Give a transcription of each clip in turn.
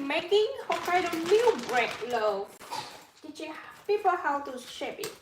making Hokkaido new bread loaf. Did you people how to shape it?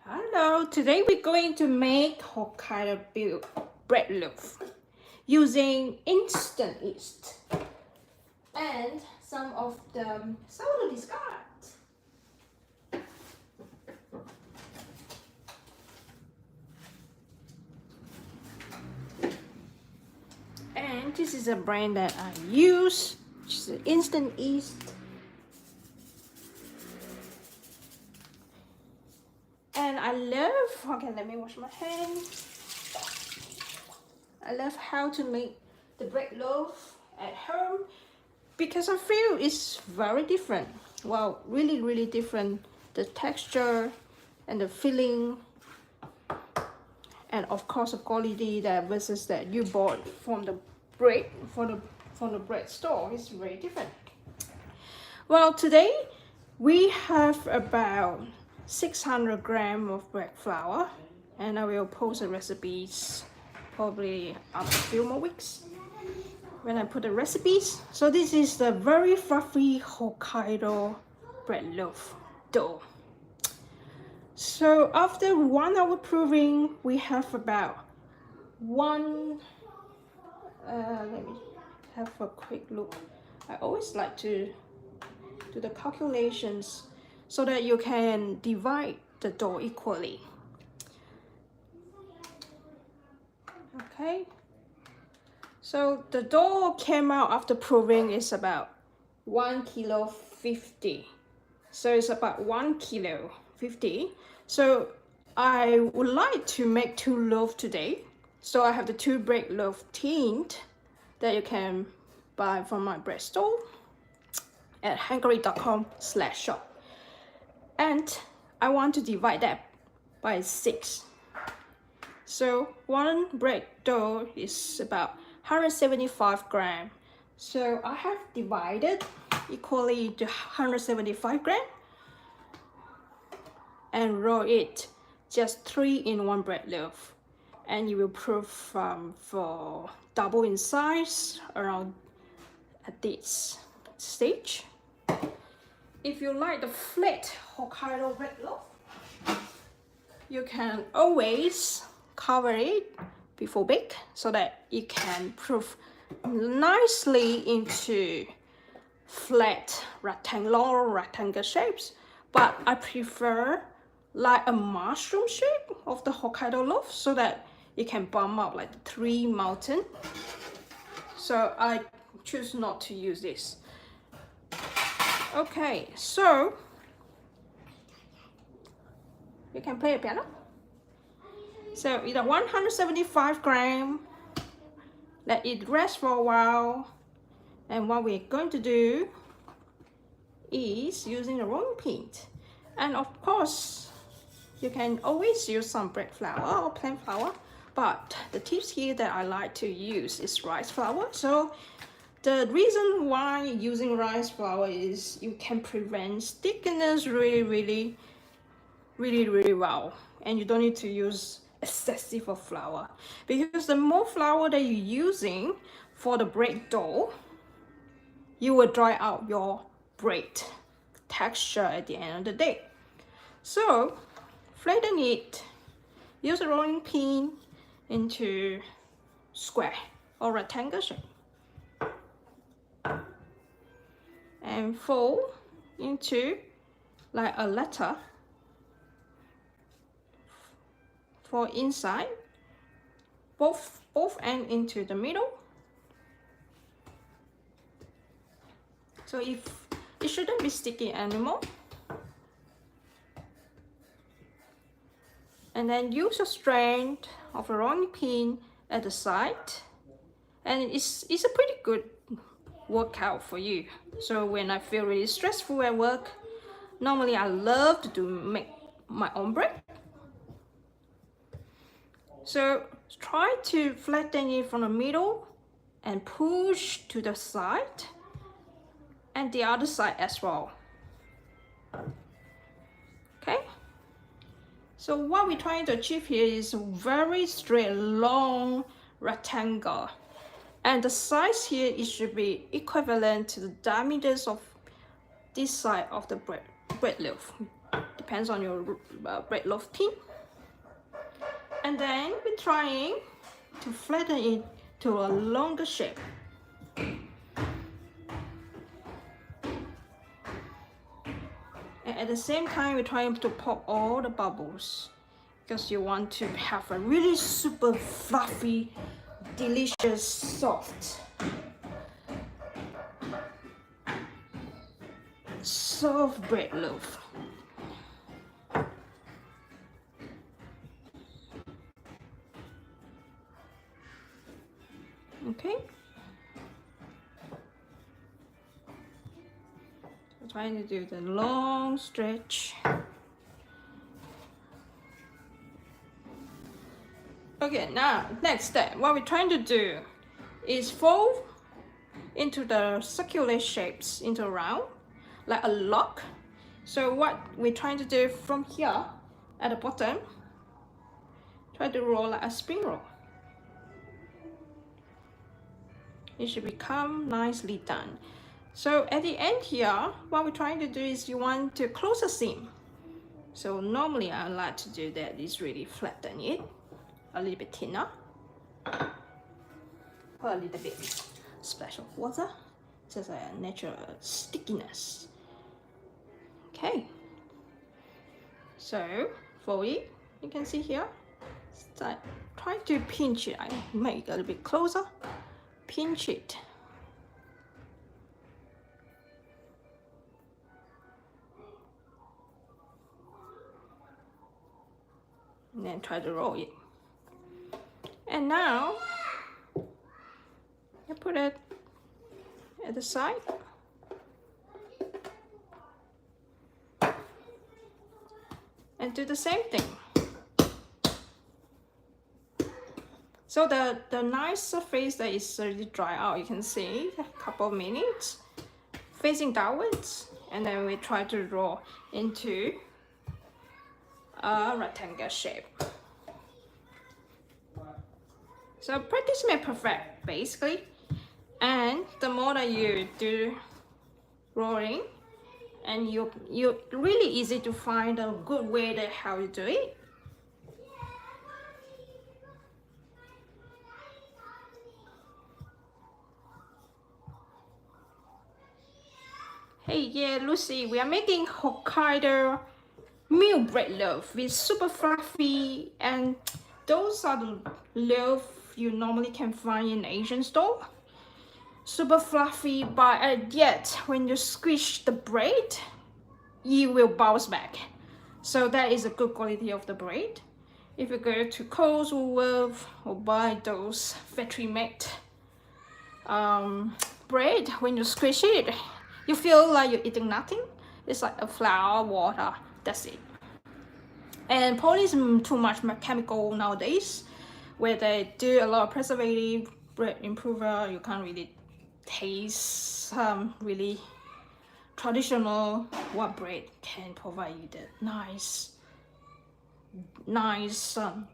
Hello, today we're going to make Hokkaido bread loaf using instant yeast and some of the soda discard. And this is a brand that I use, which is instant yeast. And I love, okay, let me wash my hands. I love how to make the bread loaf at home because I feel it's very different. Well, really different. The texture and the filling, and of course the quality that versus that you bought from the bread from the bread store is very different. Well, today we have about 600 grams of bread flour, and I will post the recipes probably after a few more weeks when I put the recipes. So this is the very fluffy Hokkaido bread loaf dough. So after 1 hour proving, we have about let me have a quick look. I always like to do the calculations so that you can divide the dough equally. Okay, so the dough came out after proving is about 1 kg 50. So it's about 1 kg 50. So I would like to make 2 loaves today. So I have the 2 bread loaf tinned that you can buy from my bread store at hungary.com/shop. And I want to divide that by 6. So 1 bread dough is about 175 grams. So I have divided equally to 175 grams and roll it just 3 in 1 bread loaf. And you will prove for double in size around at this stage. If you like the flat Hokkaido bread loaf, you can always cover it before bake so that it can proof nicely into flat rectangle shapes. But I prefer like a mushroom shape of the Hokkaido loaf so that it can bump up like the 3 mountains. So I choose not to use this. Okay, so you can play a piano. So it's 175 grams. Let it rest for a while. And what we're going to do is using the rolling pin. And of course, you can always use some bread flour or plain flour. But the tips here that I like to use is rice flour. So the reason why using rice flour is you can prevent stickiness really well, and you don't need to use excessive of flour, because the more flour that you're using for the bread dough, you will dry out your bread texture at the end of the day. So flatten it, use a rolling pin into square or rectangle shape and fold into like a letter for inside, both end into the middle. So if it shouldn't be sticky anymore. And then use a strand of a rolling pin at the side, and it's a pretty good workout for you. So when I feel really stressful at work, normally I love to make my own bread. So try to flatten it from the middle and push to the side and the other side as well. Okay, so what we're trying to achieve here is a very straight long rectangle, and the size here it should be equivalent to the diameters of this side of the bread loaf. Depends on your bread loaf tin. And then we're trying to flatten it to a longer shape. And at the same time, we're trying to pop all the bubbles because you want to have a really super fluffy, delicious, soft bread loaf. Okay, so trying to do the long stretch. Okay, now next step, what we're trying to do is fold into the circular shapes into a round, like a lock. So what we're trying to do from here at the bottom, try to roll like a spring roll. It should become nicely done. So at the end here, what we're trying to do is you want to close a seam. So normally I like to do that is really flatten it a little bit thinner. Put a little bit splash of water, just a natural stickiness. Okay, so fold it, you can see here, start trying to pinch it. I make it a little bit closer, pinch it. And then try to roll it. And now I put it at the side. And do the same thing. So the nice surface that is already dry out, you can see a couple of minutes facing downwards, and then we try to roll into a rectangle shape. So practice makes perfect, basically. And the more that you do rolling, and you're really easy to find a good way that how you do it. Hey, yeah, Lucy, we are making Hokkaido meal bread loaf with super fluffy, and those are the loaf you normally can find in Asian store. Super fluffy, but yet when you squish the bread, you will bounce back. So that is a good quality of the bread. If you go to Coles or Wolf or buy those factory made bread, when you squish it, you feel like you're eating nothing. It's like a flour, water, that's it. And probably is too much chemical nowadays, where they do a lot of preservative, bread improver. You can't really taste really traditional what bread can provide you the nice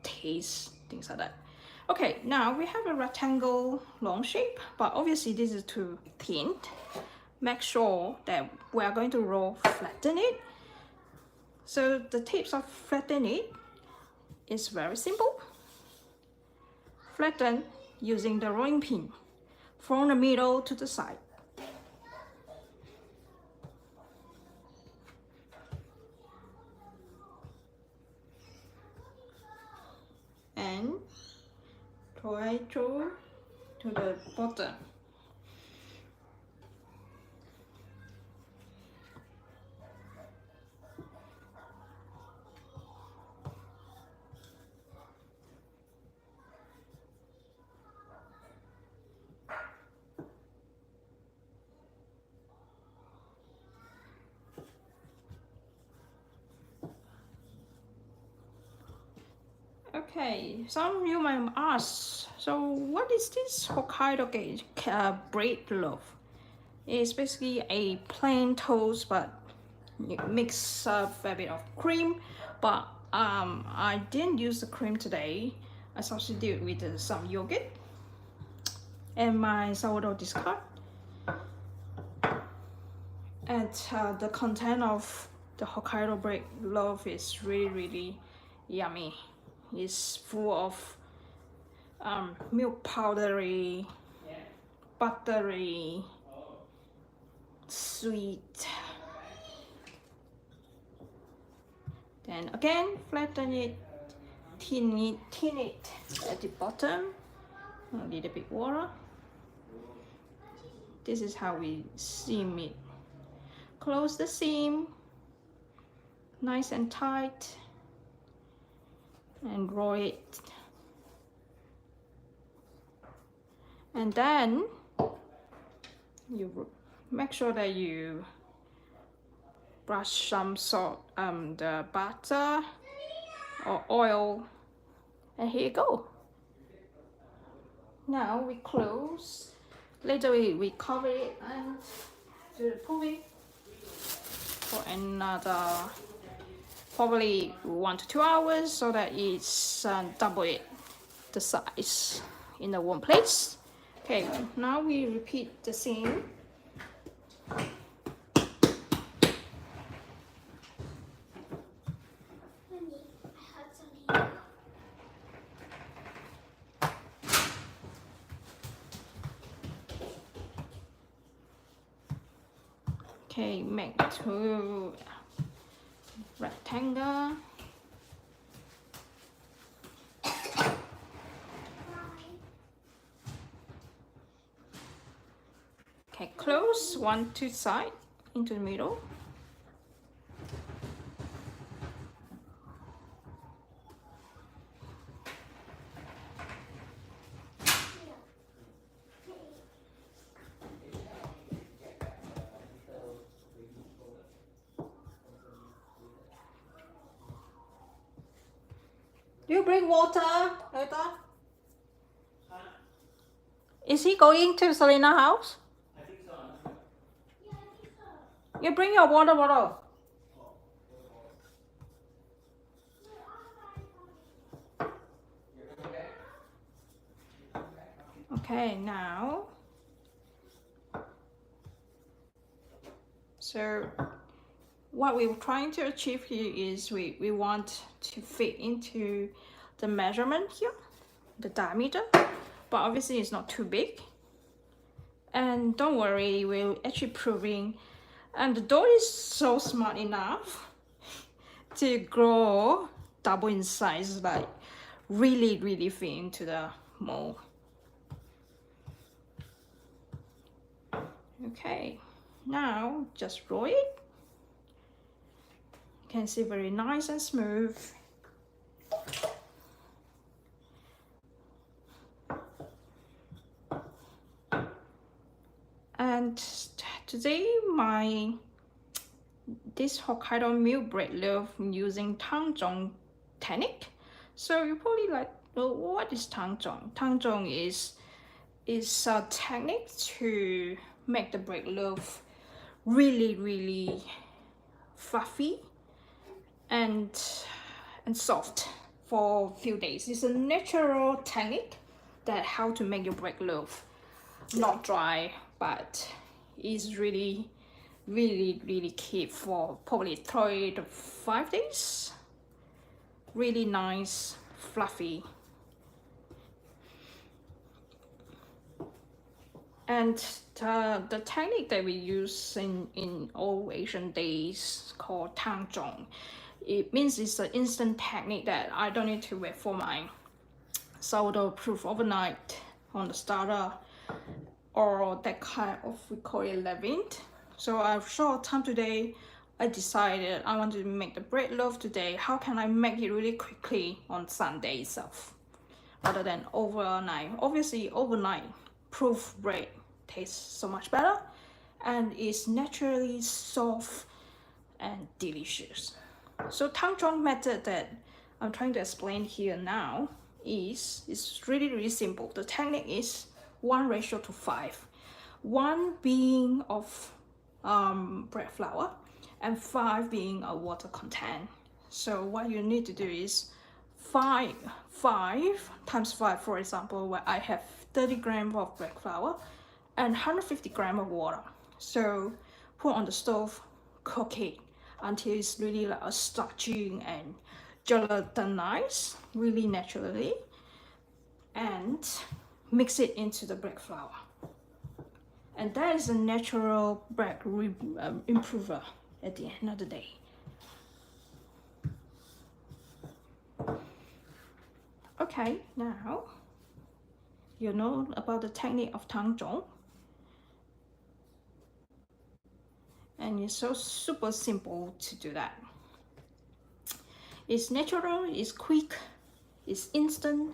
taste, things like that. Okay, now we have a rectangle long shape, but obviously this is too thin. make sure that we are going to flatten it. So the tips of flatten it is very simple. Flatten using the rolling pin from the middle to the side. And try to the bottom. Okay, some of you might ask, so what is this Hokkaido bread loaf? It's basically a plain toast, but you mix a fair bit of cream. But I didn't use the cream today. I substitute with some yogurt and my sourdough discard. And the content of the Hokkaido bread loaf is really yummy. It's full of milk powdery, buttery, sweet. Then again, flatten it, thin it at the bottom, a little bit water. This is how we seam it. Close the seam, nice and tight, and roll it. And then you make sure that you brush some salt, the butter or oil, and here you go. Now we close. Later we cover it and do the pulley for another probably 1 to 2 hours, so that it's double the size in the one place. Okay, now we repeat the same. Okay, make 2 rectangle. Okay, close 1 to side into the middle. Do you bring water later? Is he going to Selena's house? I think so. Yeah, I think so. You bring your water bottle. Okay, now. So what we're trying to achieve here is we want to fit into the measurement here, the diameter, but obviously it's not too big. And don't worry, we're actually proving, and the dough is so smart enough to grow double in size, like really fit into the mold. Okay, now just roll it. You can see very nice and smooth. And today this Hokkaido milk bread loaf using tanzhong technique. So you probably like, well, what is tanzhong? Tanzhong is a technique to make the bread loaf really fluffy and soft for a few days. It's a natural technique that how to make your bread loaf not dry but is really keep for probably 3 to 5 days. Really nice, fluffy. And the technique that we use in old Asian days called tangjong. It means it's an instant technique that I don't need to wait for my sourdough proof overnight on the starter or that kind of, we call it leavened. So I have short time today. I decided I want to make the bread loaf today. How can I make it really quickly on Sunday itself rather than overnight? Obviously overnight proof bread tastes so much better and is naturally soft and delicious. So tangjong method that I'm trying to explain here now is really simple. The technique is 1:5, 1 being of bread flour and 5 being a water content. So what you need to do is 5 times 5, for example, where I have 30 grams of bread flour and 150 grams of water. So put on the stove, cook it until it's really like a starchy and gelatinized really naturally, and mix it into the bread flour. And that is a natural bread improver at the end of the day. Okay, now you know about the technique of tangjong, and it's so super simple to do that. It's natural, it's quick, it's instant,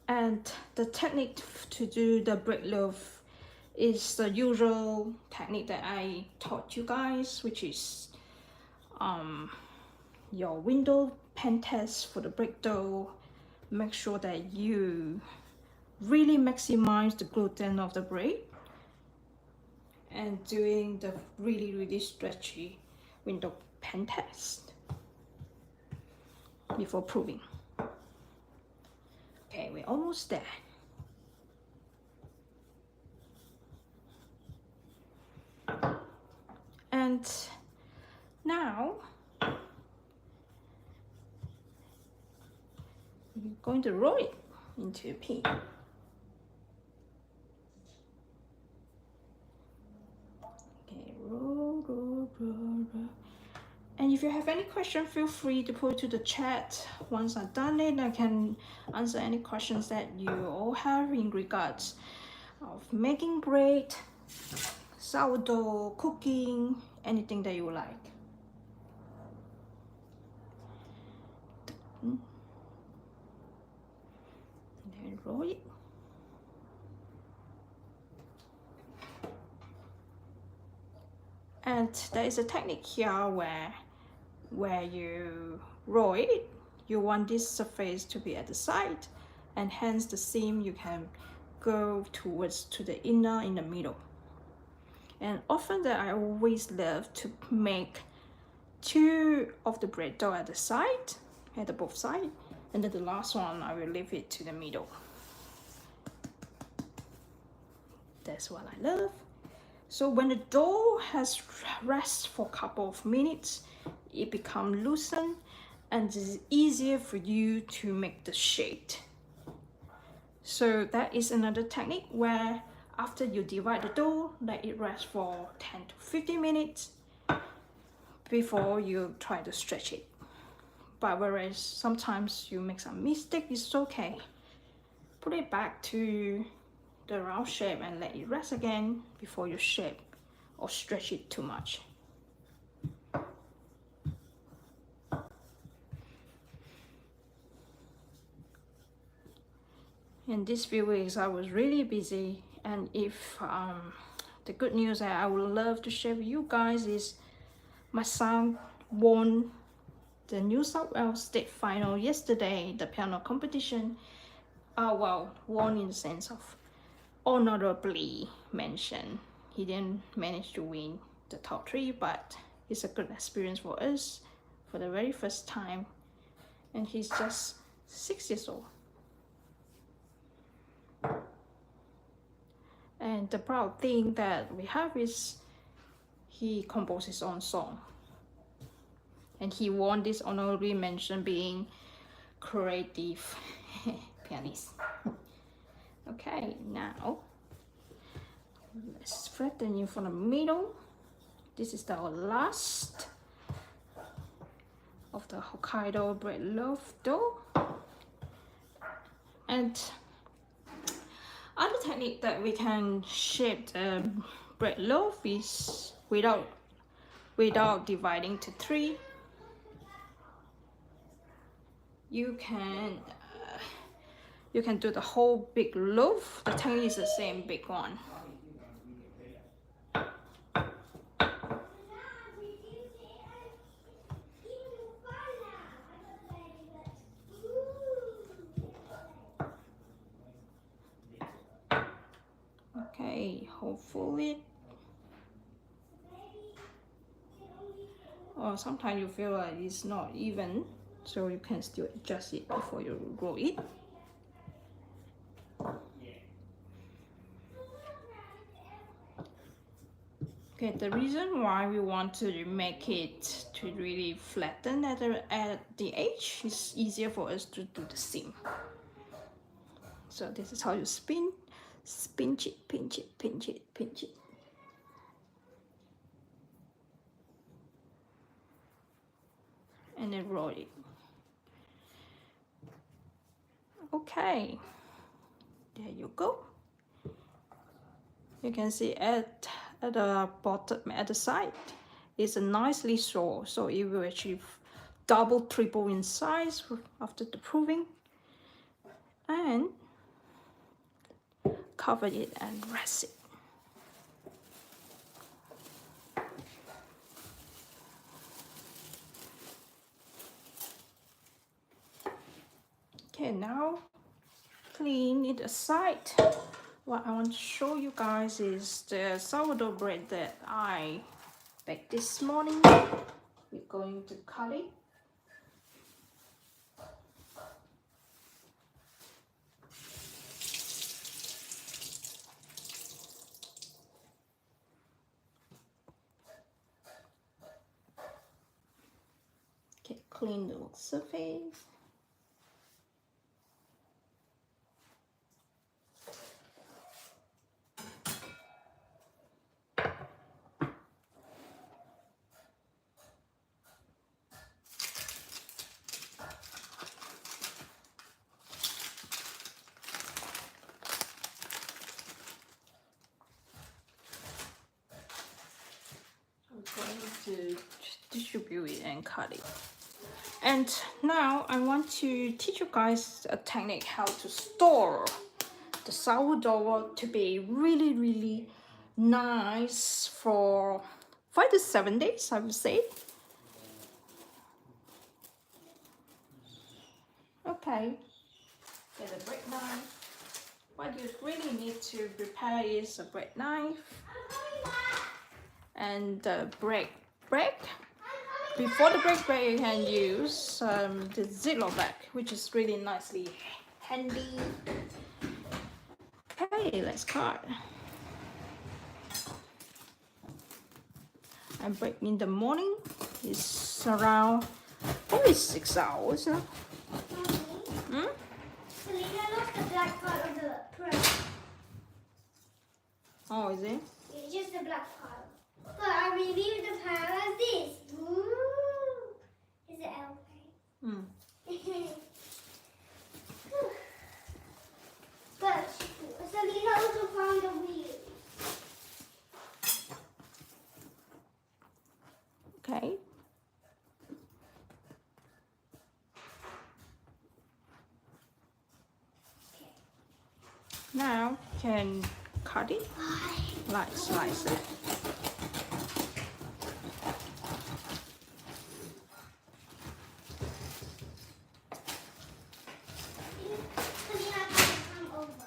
and the technique to do the bread loaf is the usual technique that I taught you guys, which is your window pan test for the bread dough. Make sure that you really maximize the gluten of the bread and doing the really stretchy window pan test before proving. Okay, we're almost there. And now you're going to roll it into a pin. Okay, roll. And if you have any question, feel free to put it to the chat. Once I've done it, I can answer any questions that you all have in regards of making bread, sourdough, cooking, anything that you like. And then roll it. And there is a technique here where you roll it, you want this surface to be at the side, and hence the seam you can go towards to the inner in the middle. And often that I always love to make 2 of the bread dough at the side, at the both sides, and then the last one I will leave it to the middle. That's what I love. So when the dough has rest for a couple of minutes, it becomes loosened and it's easier for you to make the shape. So that is another technique where after you divide the dough, let it rest for 10 to 15 minutes before you try to stretch it. But whereas sometimes you make some mistake, it's okay. Put it back to the round shape and let it rest again before you shape or stretch it too much. In these few weeks I was really busy, and if the good news that I would love to share with you guys is my son won the New South Wales state final yesterday, the piano competition. Well, won in the sense of honorably mentioned. He didn't manage to win the top 3, but it's a good experience for us for the very first time, and he's just 6 years old. And the proud thing that we have is he composed his own song. And he won this honorary mention being creative pianist. Okay, now let's flatten it from the middle. This is our last of the Hokkaido bread loaf dough. And other technique that we can shape the bread loaf is without dividing to 3. You can do the whole big loaf. The technique is the same big one. Okay, hopefully. Or sometimes you feel like it's not even, so you can still adjust it before you roll it. Okay, the reason why we want to make it to really flatten at the edge is easier for us to do the seam. So this is how you pinch it, pinch it, pinch it, pinch it. And then roll it. Okay, there you go. You can see at the bottom, at the side, it's a nicely sold, so it will achieve double, triple in size after the proving. And cover it and rest it. Okay, now clean it aside. What I want to show you guys is the sourdough bread that I baked this morning. We're going to cut it. Okay, clean the surface. Going to distribute it and cut it. And now I want to teach you guys a technique how to store the sourdough to be really nice for 5 to 7 days, I would say. Okay, get a bread knife. What you really need to prepare is a bread knife and the bread. Before the bread, you can use the Ziploc bag, which is really nicely handy. Okay, let's cut. I bake in the morning. It's around probably 6 hours. Huh? Hmm? Selena lost the black part of the press. Oh, is it? It's just the black part. But I reviewed the part as this. Ooh. Is it okay? Hmm. But Selena also found the wheel. Okay. Now you can cut it, like slice it. Selena can come over.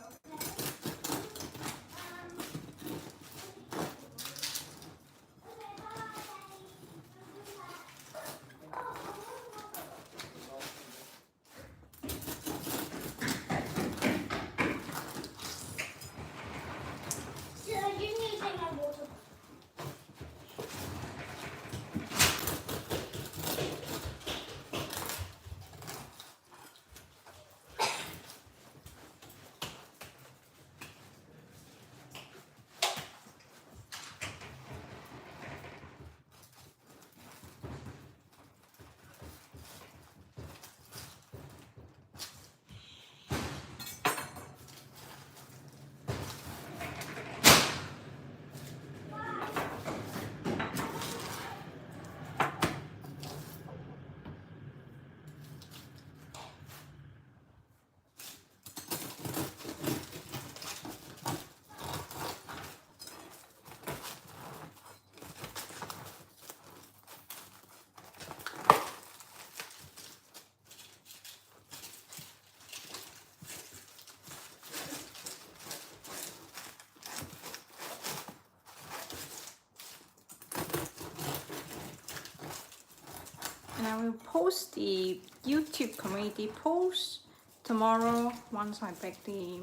And I will post the YouTube community post tomorrow once I bake the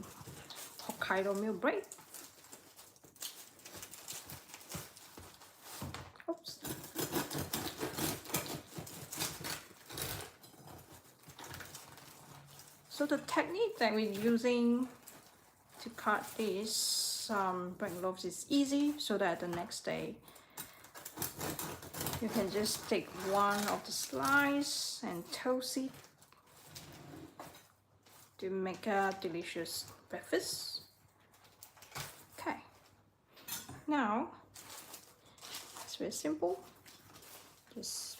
Hokkaido meal bread. Oops. So the technique that we're using to cut these bread loaves is easy, so that the next day you can just take one of the slice and toast it to make a delicious breakfast. Okay, now it's very simple. Just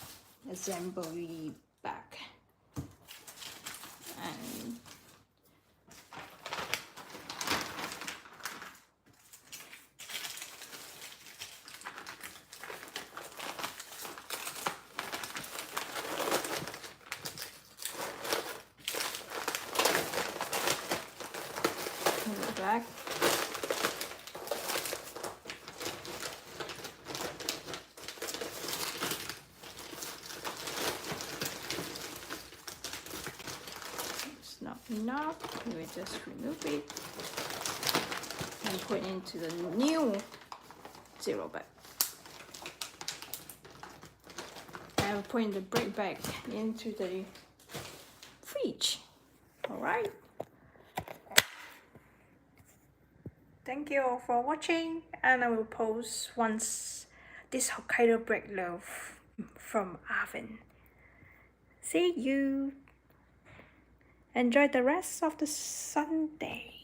assemble the back and the back. It's not enough, we will just remove it and put it into the new zero bag. And putting the bread back into the fridge. All right. Thank you all for watching, and I will post once this Hokkaido bread loaf from oven. See you. Enjoy the rest of the Sunday.